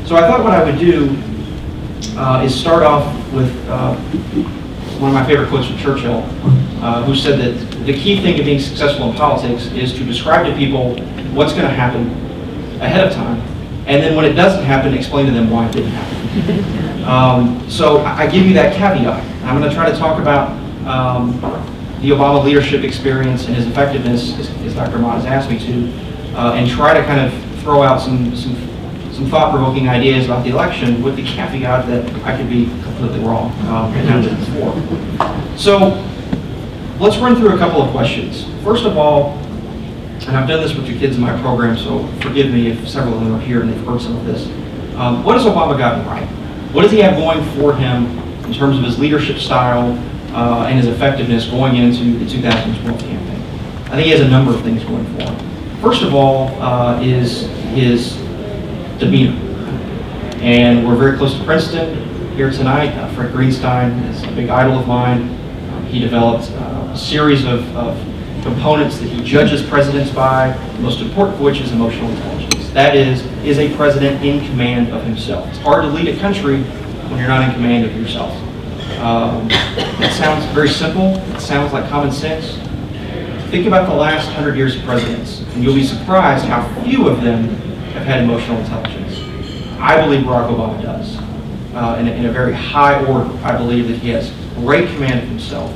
So I thought what I would do is start off with one of my favorite quotes from Churchill, who said that the key thing of being successful in politics is to describe to people what's going to happen ahead of time, and then when it doesn't happen, explain to them why it didn't happen. So I give you that caveat. I'm going to try to talk about the Obama leadership experience and his effectiveness, as Dr. Mott has asked me to, and try to kind of throw out some thought-provoking ideas about the election with the caveat that I could be completely wrong, and have been before. So let's run through a couple of questions. First of all, and I've done this with your kids in my program, so forgive me if several of them are here and they've heard some of this. What has Obama gotten right? What does he have going for him in terms of his leadership style and his effectiveness going into the 2012 campaign? I think he has a number of things going for him. First of all is his demeanor. And we're very close to Princeton here tonight. Fred Greenstein is a big idol of mine. He developed a series of components that he judges presidents by, the most important of which is emotional intelligence. That is a president in command of himself. It's hard to lead a country when you're not in command of yourself. It sounds very simple. It sounds like common sense. Think about the last 100 years of presidents, and you'll be surprised how few of them have had emotional intelligence. I believe Barack Obama does. In a very high order, I believe that he has great command of himself.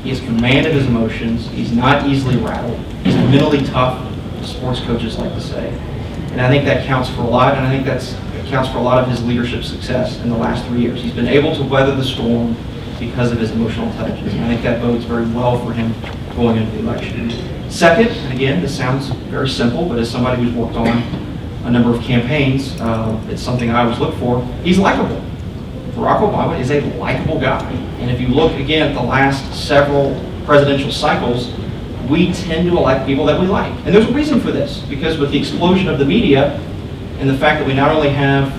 He has command of his emotions. He's not easily rattled. He's mentally tough, as sports coaches like to say. And I think that counts for a lot, and I think that counts for a lot of his leadership success in the last 3 years. He's been able to weather the storm because of his emotional intelligence, and I think that bodes very well for him going into the election. Second, and again, this sounds very simple, but as somebody who's worked on a number of campaigns, it's something I always look for. He's likable. Barack Obama is a likable guy. And if you look again at the last several presidential cycles, we tend to elect people that we like. And there's a reason for this, because with the explosion of the media and the fact that we not only have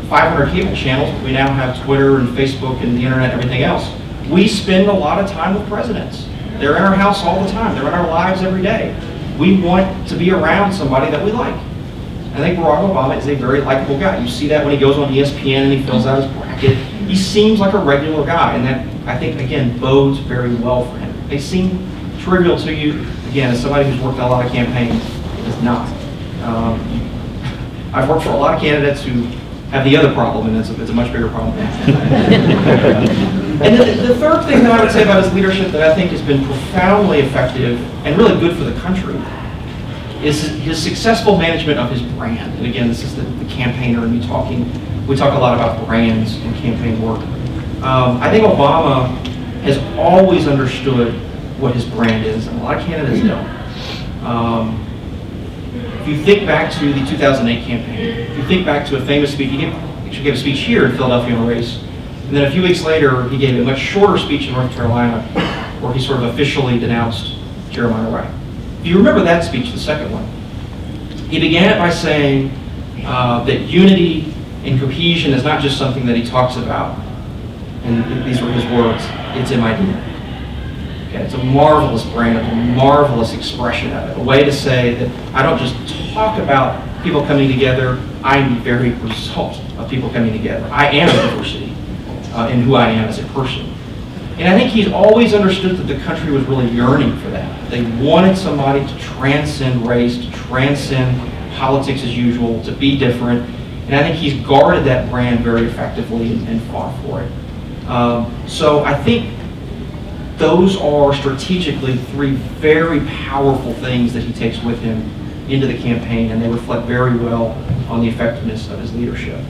500 cable channels, but we now have Twitter and Facebook and the internet and everything else, we spend a lot of time with presidents. They're in our house all the time. They're in our lives every day. We want to be around somebody that we like. I think Barack Obama is a very likable guy. You see that when he goes on ESPN and he fills out his bracket. He seems like a regular guy, and that, I think, again, bodes very well for him. They seem trivial to you. Again, as somebody who's worked on a lot of campaigns, it is not. I've worked for a lot of candidates who have the other problem, and it's a much bigger problem. And the third thing that I would say about his leadership that I think has been profoundly effective and really good for the country is his successful management of his brand. And again, this is the campaigner and me talking. We talk a lot about brands and campaign work. I think Obama has always understood what his brand is, and a lot of candidates don't. If you think back to the 2008 campaign, if you think back to a famous speech, he actually gave a speech here in Philadelphia on race, and then a few weeks later, he gave a much shorter speech in North Carolina, where he sort of officially denounced Jeremiah Wright. If you remember that speech, the second one, he began it by saying that unity and cohesion is not just something that he talks about, and these were his words, it's in my DNA. Okay, it's a marvelous brand, a marvelous expression of it, a way to say that I don't just talk about people coming together, I'm the very result of people coming together. I am a diversity in who I am as a person. And I think he's always understood that the country was really yearning for that. They wanted somebody to transcend race, to transcend politics as usual, to be different. And I think he's guarded that brand very effectively and fought for it. So I think those are strategically three very powerful things that he takes with him into the campaign, and they reflect very well on the effectiveness of his leadership.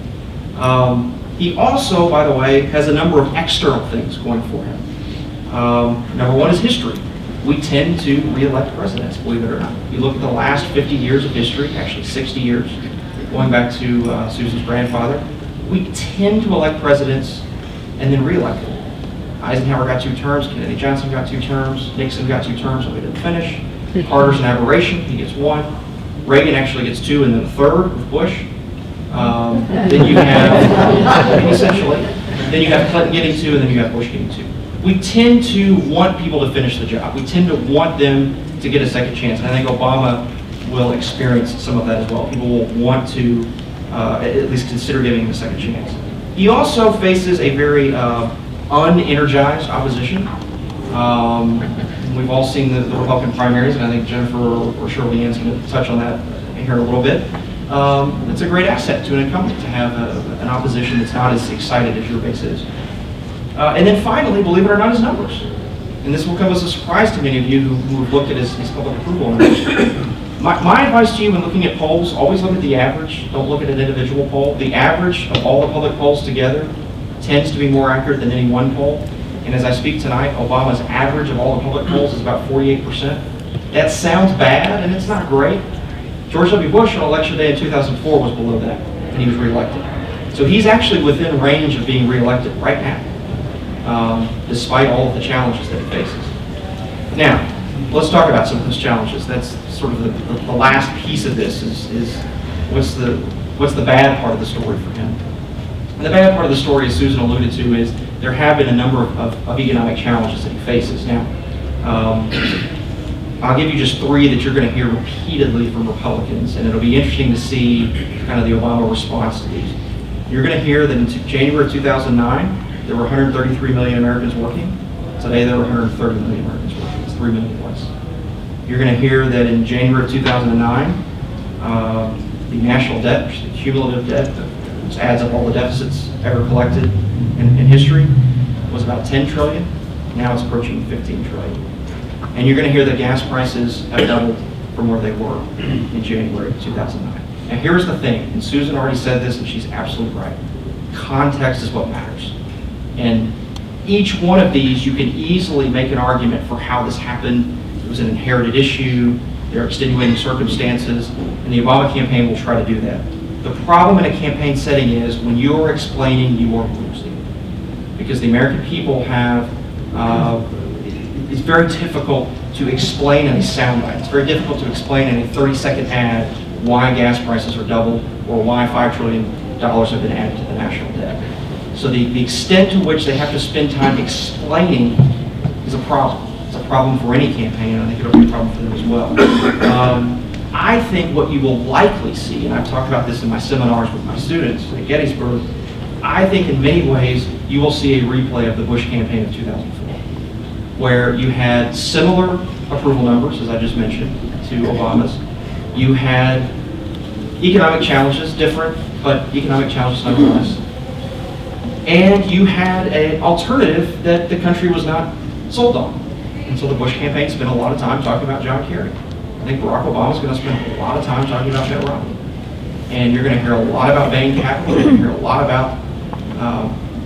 He also, by the way, has a number of external things going for him. Number one is history. We tend to re-elect presidents, believe it or not. You look at the last 50 years of history, actually 60 years, going back to Susan's grandfather, we tend to elect presidents and then re-elect them. Eisenhower got 2 terms, Kennedy Johnson got 2 terms, Nixon got 2 terms, but we didn't finish. Carter's an aberration, he gets 1. Reagan actually gets 2 and then a 3rd with Bush. Then you have, essentially, then you have Clinton getting 2 and then you have Bush getting 2. We tend to want people to finish the job. We tend to want them to get a second chance. And I think Obama will experience some of that as well. People will want to at least consider giving him a second chance. He also faces a very unenergized opposition. We've all seen the Republican primaries, and I think Jennifer or Shirley Ann's going to touch on that here in a little bit. It's a great asset to an incumbent to have an opposition that's not as excited as your base is. And then finally, believe it or not, his numbers. And this will come as a surprise to many of you who have looked at his public approval numbers. My advice to you when looking at polls, always look at the average. Don't look at an individual poll. The average of all the public polls together tends to be more accurate than any one poll. And as I speak tonight, Obama's average of all the public polls is about 48%. That sounds bad, and it's not great. George W. Bush on election day in 2004 was below that, and he was reelected. So he's actually within range of being reelected right now, despite all of the challenges that he faces. Now, let's talk about some of those challenges. That's sort of the last piece of this is what's the bad part of the story for him. And the bad part of the story, as Susan alluded to, is there have been a number of economic challenges that he faces. Now, I'll give you just three that you're going to hear repeatedly from Republicans, and it'll be interesting to see kind of the Obama response to these. You're going to hear that in January of 2009, there were 133 million Americans working. Today, there are 130 million Americans working. It's 3 million less. You're going to hear that in January of 2009, the national debt, the cumulative debt, which adds up all the deficits ever collected in history, was about 10 trillion. Now it's approaching 15 trillion. And you're going to hear that gas prices have doubled from where they were in January of 2009. Now here's the thing, and Susan already said this, and she's absolutely right. Context is what matters. And each one of these, you can easily make an argument for how this happened. It was an inherited issue, there are extenuating circumstances, and the Obama campaign will try to do that. The problem in a campaign setting is when you're explaining, you are losing. Because the American people have, it's very difficult to explain in a soundbite. It's very difficult to explain in a 30-second ad why gas prices are doubled or why $5 trillion have been added to the national debt. So the extent to which they have to spend time explaining is a problem. It's a problem for any campaign, and I think it'll be a problem for them as well. I think what you will likely see, and I've talked about this in my seminars with my students at Gettysburg, I think in many ways you will see a replay of the Bush campaign of 2004, where you had similar approval numbers, as I just mentioned, to Obama's. You had economic challenges, different, but economic challenges nonetheless. And you had an alternative that the country was not sold on. And so the Bush campaign spent a lot of time talking about John Kerry. I think Barack Obama's going to spend a lot of time talking about Mitt Romney. And you're going to hear a lot about Bain Capital. You're going to hear a lot about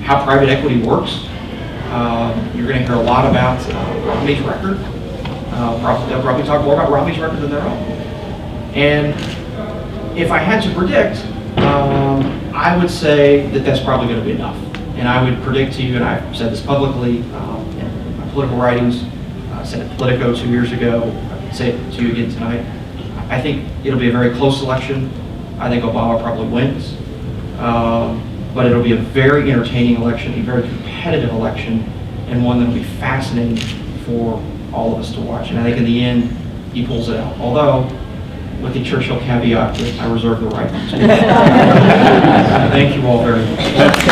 how private equity works. You're going to hear a lot about Romney's record. They'll probably talk more about Romney's record than their own. And if I had to predict, I would say that that's probably going to be enough. And I would predict to you, and I've said this publicly in my political writings, I said it at Politico 2 years ago, I can say it to you again tonight. I think it'll be a very close election. I think Obama probably wins. But it'll be a very entertaining election, a very competitive election, and one that will be fascinating for all of us to watch. And I think in the end, he pulls it out. Although, with the Churchill caveat that I reserve the right to. Thank you all very much.